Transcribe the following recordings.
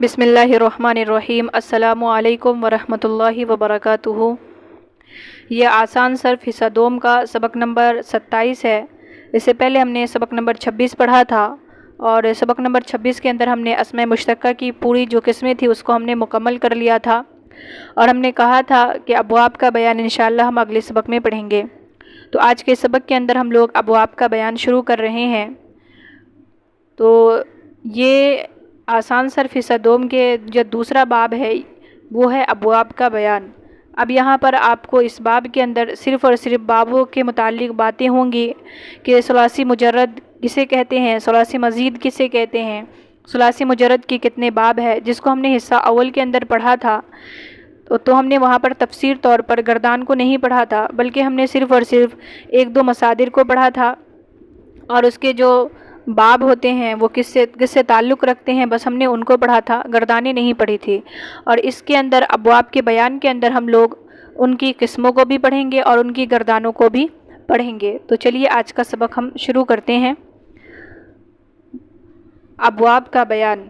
بسم اللہ الرحمن الرحیم۔ السلام علیکم ورحمۃ اللہ وبرکاتہ۔ یہ آسان صرف حصہ دوم کا سبق نمبر 27 ہے۔ اس سے پہلے ہم نے سبق نمبر 26 پڑھا تھا، اور سبق نمبر 26 کے اندر ہم نے اسماء مشتقہ کی پوری جو قسمیں تھی اس کو ہم نے مکمل کر لیا تھا، اور ہم نے کہا تھا کہ ابواب کا بیان انشاءاللہ ہم اگلے سبق میں پڑھیں گے۔ تو آج کے سبق کے اندر ہم لوگ ابواب کا بیان شروع کر رہے ہیں۔ تو یہ آسان صرف حصہ دوم کے جو دوسرا باب ہے وہ ہے ابواب کا بیان۔ اب یہاں پر آپ کو اس باب کے اندر صرف اور صرف بابوں کے متعلق باتیں ہوں گی کہ ثلاثی مجرد کسے کہتے ہیں، ثلاثی مزید کسے کہتے ہیں، ثلاثی مجرد کے کتنے باب ہے، جس کو ہم نے حصہ اول کے اندر پڑھا تھا۔ تو ہم نے وہاں پر تفسیر طور پر گردان کو نہیں پڑھا تھا، بلکہ ہم نے صرف اور صرف ایک دو مصادر کو پڑھا تھا، اور اس کے جو باب ہوتے ہیں وہ کس سے تعلق رکھتے ہیں بس ہم نے ان کو پڑھا تھا، گردانیں نہیں پڑھی تھی۔ اور اس کے اندر ابواب کے بیان کے اندر ہم لوگ ان کی قسموں کو بھی پڑھیں گے اور ان کی گردانوں کو بھی پڑھیں گے۔ تو چلیے آج کا سبق ہم شروع کرتے ہیں۔ ابواب کا بیان۔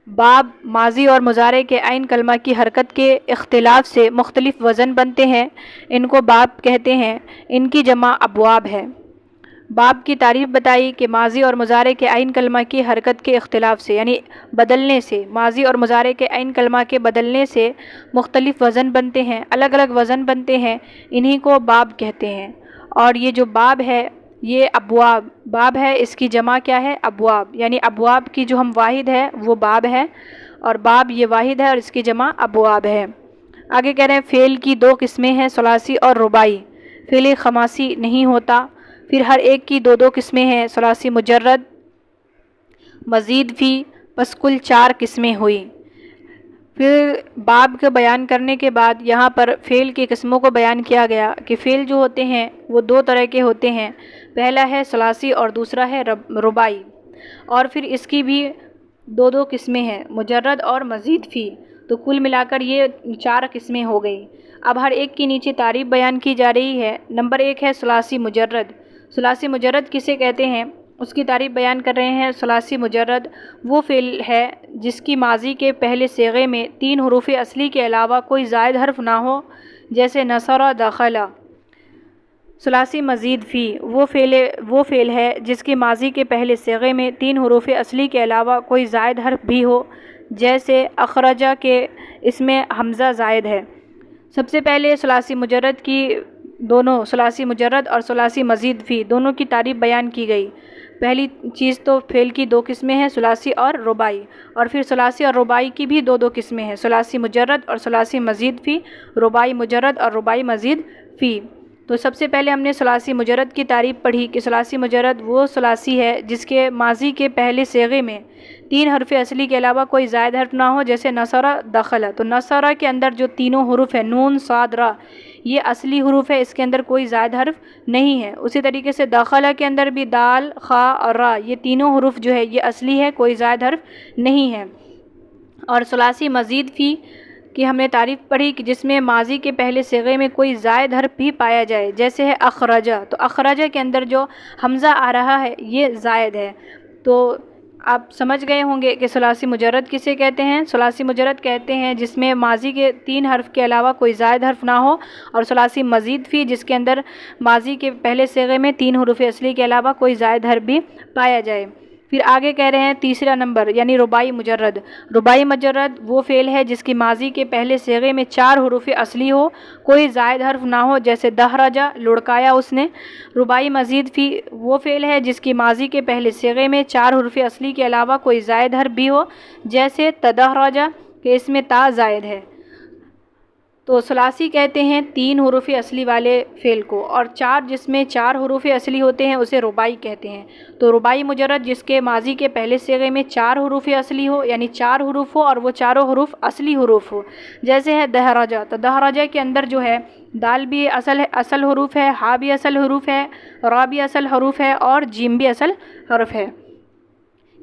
باب ماضی اور مضارع کے عین کلمہ کی حرکت کے اختلاف سے مختلف وزن بنتے ہیں، ان کو باب کہتے ہیں، ان کی جمع ابواب ہے۔ باب کی تعریف بتائی کہ ماضی اور مضارع کے عین کلمہ کی حرکت کے اختلاف سے، یعنی بدلنے سے، ماضی اور مضارع کے عین کلمہ کے بدلنے سے مختلف وزن بنتے ہیں، الگ الگ وزن بنتے ہیں، انہی کو باب کہتے ہیں۔ اور یہ جو باب ہے یہ ابواب باب ہے، اس کی جمع کیا ہے؟ ابواب، یعنی ابواب کی جو ہم واحد ہے وہ باب ہے، اور باب یہ واحد ہے اور اس کی جمع ابواب ہے۔ آگے کہہ رہے ہیں فعل کی دو قسمیں ہیں، ثلاثی اور رباعی۔ فعل خماسی نہیں ہوتا، پھر ہر ایک کی دو دو قسمیں ہیں، ثلاثی مجرد، مزید فی، بس کل 4 قسمیں ہوئی۔ پھر باب کا بیان کرنے کے بعد یہاں پر فعل کی قسموں کو بیان کیا گیا کہ فعل جو ہوتے ہیں وہ 2 طرح کے ہوتے ہیں، پہلا ہے ثلاثی اور دوسرا ہے رباعی، اور پھر اس کی بھی 2 قسمیں ہیں، مجرد اور مزید فی، تو کل ملا کر یہ 4 قسمیں ہو گئی۔ اب ہر ایک کی نیچے تعریف بیان کی جا رہی ہے۔ نمبر 1 ہے ثلاثی مجرد۔ ثلاثی مجرد کسے کہتے ہیں اس کی تعریف بیان کر رہے ہیں۔ ثلاثی مجرد وہ فعل ہے جس کی ماضی کے پہلے صیغے میں 3 حروف اصلی کے علاوہ کوئی زائد حرف نہ ہو، جیسے نصر، دخل۔ ثلاثی مزید فی وہ فعل ہے جس کی ماضی کے پہلے صیغے میں 3 حروف اصلی کے علاوہ کوئی زائد حرف بھی ہو، جیسے اخرجہ کے اس میں حمزہ زائد ہے۔ سب سے پہلے ثلاثی مجرد کی دونوں ثلاثی مجرد اور ثلاثی مزید فی دونوں کی تعریف بیان کی گئی۔ پہلی چیز تو فعل کی 2 قسمیں ہیں، ثلاثی اور رباعی، اور پھر ثلاثی اور رباعی کی بھی 2 قسمیں ہیں، ثلاثی مجرد اور ثلاثی مزید فی، رباعی مجرد اور رباعی مزید فی۔ تو سب سے پہلے ہم نے ثلاثی مجرد کی تعریف پڑھی کہ ثلاثی مجرد وہ ثلاثی ہے جس کے ماضی کے پہلے صیغے میں 3 حرف اصلی کے علاوہ کوئی زائد حرف نہ ہو، جیسے نصر، دخل۔ تو نصر کے اندر جو تینوں حروف ہیں، نون، صاد، را، یہ اصلی حروف ہے، اس کے اندر کوئی زائد حرف نہیں ہے۔ اسی طریقے سے داخلہ کے اندر بھی دال، خا اور را، یہ تینوں حروف جو ہے یہ اصلی ہے، کوئی زائد حرف نہیں ہے۔ اور ثلاثی مزید فی کی ہم نے تعریف پڑھی کہ جس میں ماضی کے پہلے صیغے میں کوئی زائد حرف بھی پایا جائے، جیسے ہے اخرجہ۔ تو اخرجہ کے اندر جو حمزہ آ رہا ہے یہ زائد ہے۔ تو آپ سمجھ گئے ہوں گے کہ ثلاثی مجرد کسے کہتے ہیں۔ ثلاثی مجرد کہتے ہیں جس میں ماضی کے 3 حرف کے علاوہ کوئی زائد حرف نہ ہو، اور ثلاثی مزید فی جس کے اندر ماضی کے پہلے صیغے میں 3 حروف اصلی کے علاوہ کوئی زائد حرف بھی پایا جائے۔ پھر آگے کہہ رہے ہیں تیسرا نمبر، یعنی رباعی مجرد۔ رباعی مجرد وہ فعل ہے جس کی ماضی کے پہلے صیغے میں 4 حروف اصلی ہو، کوئی زائد حرف نہ ہو، جیسے دہرجہ، لڑکایا اس نے۔ رباعی مزید فی وہ فعل ہے جس کی ماضی کے پہلے صیغے میں 4 حروف اصلی کے علاوہ کوئی زائد حرف بھی ہو، جیسے تدہرجہ کہ اس میں تا زائد ہے۔ تو ثلاثی کہتے ہیں 3 حروف اصلی والے فعل کو، اور 4 جس میں 4 حروف اصلی ہوتے ہیں اسے رباعی کہتے ہیں۔ تو رباعی مجرد جس کے ماضی کے پہلے صیغے میں 4 حروف اصلی ہو، یعنی 4 حروف ہو اور وہ چاروں حروف اصلی حروف ہو، جیسے ہے دہرجہ۔ تو دہرجہ کے اندر جو ہے دال بھی اصل حروف ہے، ہا بھی اصل حروف ہے، را بھی اصل حروف ہے، اور جیم بھی اصل حرف ہے۔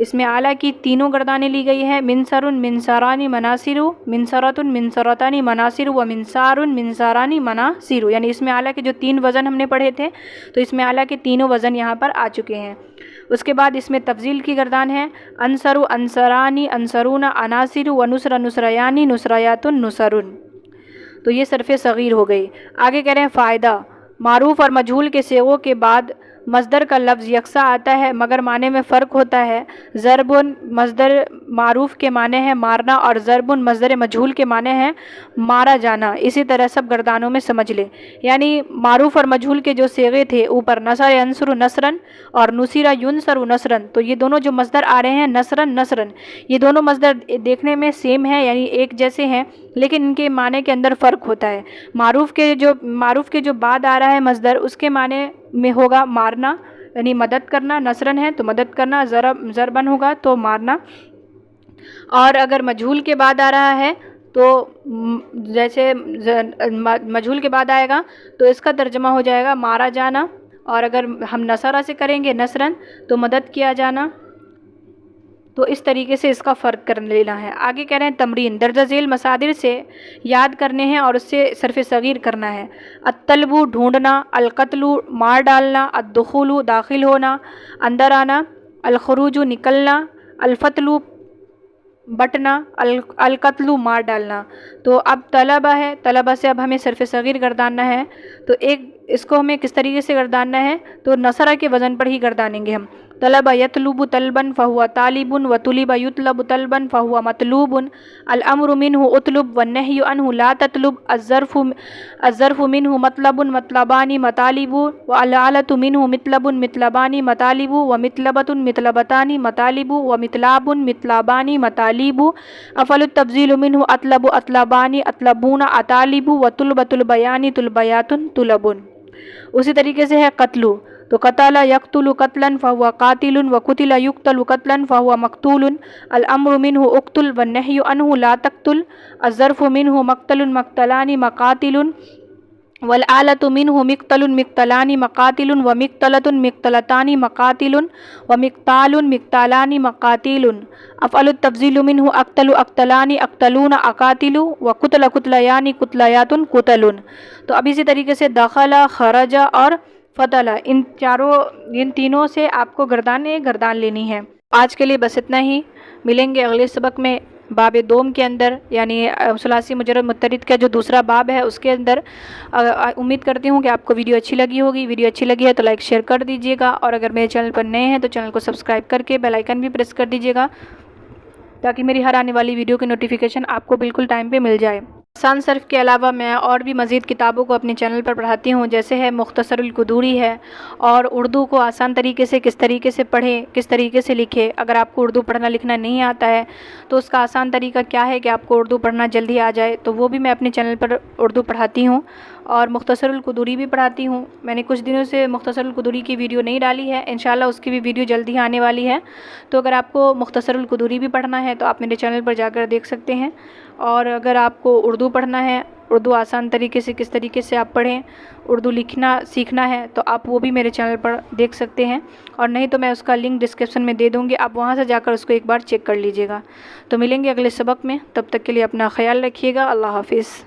اس میں اعلیٰ کی تینوں گردانیں لی گئی ہیں، منصرن منصرانی مناصرو، منصرتن منصرتانی مناصر و منصارن منصارانی مناصر، یعنی اس میں اعلیٰ کے جو 3 وزن ہم نے پڑھے تھے تو اس میں اعلیٰ کے تینوں وزن یہاں پر آ چکے ہیں۔ اس کے بعد اس میں تفضیل کی گردان ہے، انصر انصرانی انصرون عناصر و نصر نصریانی نصریات نصرن، تو یہ صرف صغیر ہو گئی۔ آگے کہہ رہے ہیں فائدہ، معروف اور مجہول کے صیغوں کے بعد مصدر کا لفظ یکساں آتا ہے مگر معنی میں فرق ہوتا ہے۔ ضرب مصدر معروف کے معنی ہے مارنا اور ضرب مصدر مجہول کے معنی ہے مارا جانا، اسی طرح سب گردانوں میں سمجھ لیں۔ یعنی معروف اور مجہول کے جو صیغے تھے اوپر نصر ینصر نصرن اور نصر ینصر نصرن، تو یہ دونوں جو مصدر آ رہے ہیں نصرن نصرن، یہ دونوں مصدر دیکھنے میں سیم ہیں یعنی ایک جیسے ہیں، لیکن ان کے معنی کے اندر فرق ہوتا ہے۔ معروف کے جو بعد آ رہا ہے مصدر، اس کے معنی میں ہوگا مارنا یعنی مدد کرنا، نصرن ہے تو مدد کرنا، ضربن ہوگا تو مارنا، اور اگر مجہول کے بعد آ رہا ہے تو جیسے مجہول کے بعد آئے گا تو اس کا ترجمہ ہو جائے گا مارا جانا، اور اگر ہم نصرہ سے کریں گے نصرن تو مدد کیا جانا، تو اس طریقے سے اس کا فرق کر لینا ہے۔ آگے کہہ رہے ہیں تمرین، درجہ ذیل مصادر سے یاد کرنے ہیں اور اس سے صرف صغیر کرنا ہے۔ الطلب ڈھونڈنا، القتل مار ڈالنا، الدخول داخل ہونا اندر آنا، الخروج نکلنا، الفتل بٹنا، القتل مار ڈالنا۔ تو اب طلبہ ہے، طلبہ سے اب ہمیں صرف صغیر گرداننا ہے، تو اس کو ہمیں کس طریقے سے گرداننا ہے تو نصرہ کے وزن پر ہی گردانیں گے ہم۔ طلب یطلب طلبا فهو طالب وطلب يطلب طلبا فهو مطلوب، الامر منه اطلب والنهي عنه لا تطلب، الظرف منه مطلب مطلبان مطالب، والعلة منه مطلب مطلبان مطالب، ومطلبة مطلبتان مطالب، ومطلاب مطلبان مطالب، افعل التفضيل منه اطلب اطلبان اطلبون اطالب، وطلب طلبيان طلبيات طلب۔ اسی طریقے سے ہے قتل، تو قتل یقتل قتلا فهو قاتل، وقتل یقتل قتلا فهو مقتول، الامر منه اقتل والنهي عنه لا تقتل، الظرف منه مقتل مقتلان مقاتل، والآلة منه مقتل مقتلان مقاتل، ومقتلة مقتلتان مقاتل، ومقتال مقتالان مقاتل، افعل التفضيل منه اقتل اقتلان اقتلون اقاتل، وقتل قتليان قتليات قتل۔ تو اب اسی طریقے سے دخل، خرج اور فتح، ان تینوں سے آپ کو گردان لینی ہے۔ آج کے لیے بس اتنا ہی، ملیں گے اگلے سبق میں باب دوم کے اندر، یعنی ثلاثی مجرد متحد کا جو دوسرا باب ہے اس کے اندر۔ امید کرتی ہوں کہ آپ کو ویڈیو اچھی لگی ہوگی، ویڈیو اچھی لگی ہے تو لائک شیئر کر دیجیے گا، اور اگر میرے چینل پر نئے ہیں تو چینل کو سبسکرائب کر کے بیل آئیکن بھی پریس کر دیجیے گا تاکہ میری ہر آنے والی ویڈیو کی نوٹیفیکیشن آپ کو بالکل ٹائم پہ مل جائے۔ آسان صرف کے علاوہ میں اور بھی مزید کتابوں کو اپنے چینل پر پڑھاتی ہوں، جیسے ہے مختصر القدوری ہے، اور اردو کو آسان طریقے سے کس طریقے سے پڑھیں، کس طریقے سے لکھیں۔ اگر آپ کو اردو پڑھنا لکھنا نہیں آتا ہے تو اس کا آسان طریقہ کیا ہے کہ آپ کو اردو پڑھنا جلدی آ جائے، تو وہ بھی میں اپنے چینل پر اردو پڑھاتی ہوں، اور مختصر القدوری بھی پڑھاتی ہوں۔ میں نے کچھ دنوں سے مختصر القدوری کی ویڈیو نہیں ڈالی ہے، انشاءاللہ اس کی بھی ویڈیو جلدی آنے والی ہے، تو اگر آپ کو مختصر القدوری بھی پڑھنا ہے تو آپ میرے چینل پر جا کر دیکھ سکتے ہیں، اور اگر آپ کو اردو پڑھنا ہے، اردو آسان طریقے سے کس طریقے سے آپ پڑھیں، اردو لکھنا سیکھنا ہے تو آپ وہ بھی میرے چینل پر دیکھ سکتے ہیں، اور نہیں تو میں اس کا لنک ڈسکرپشن میں دے دوں گی، آپ وہاں سے جا کر اس کو ایک بار چیک کر لیجیے گا۔ تو ملیں گے اگلے سبق میں، تب تک کے لیے اپنا خیال رکھیے گا، اللہ حافظ۔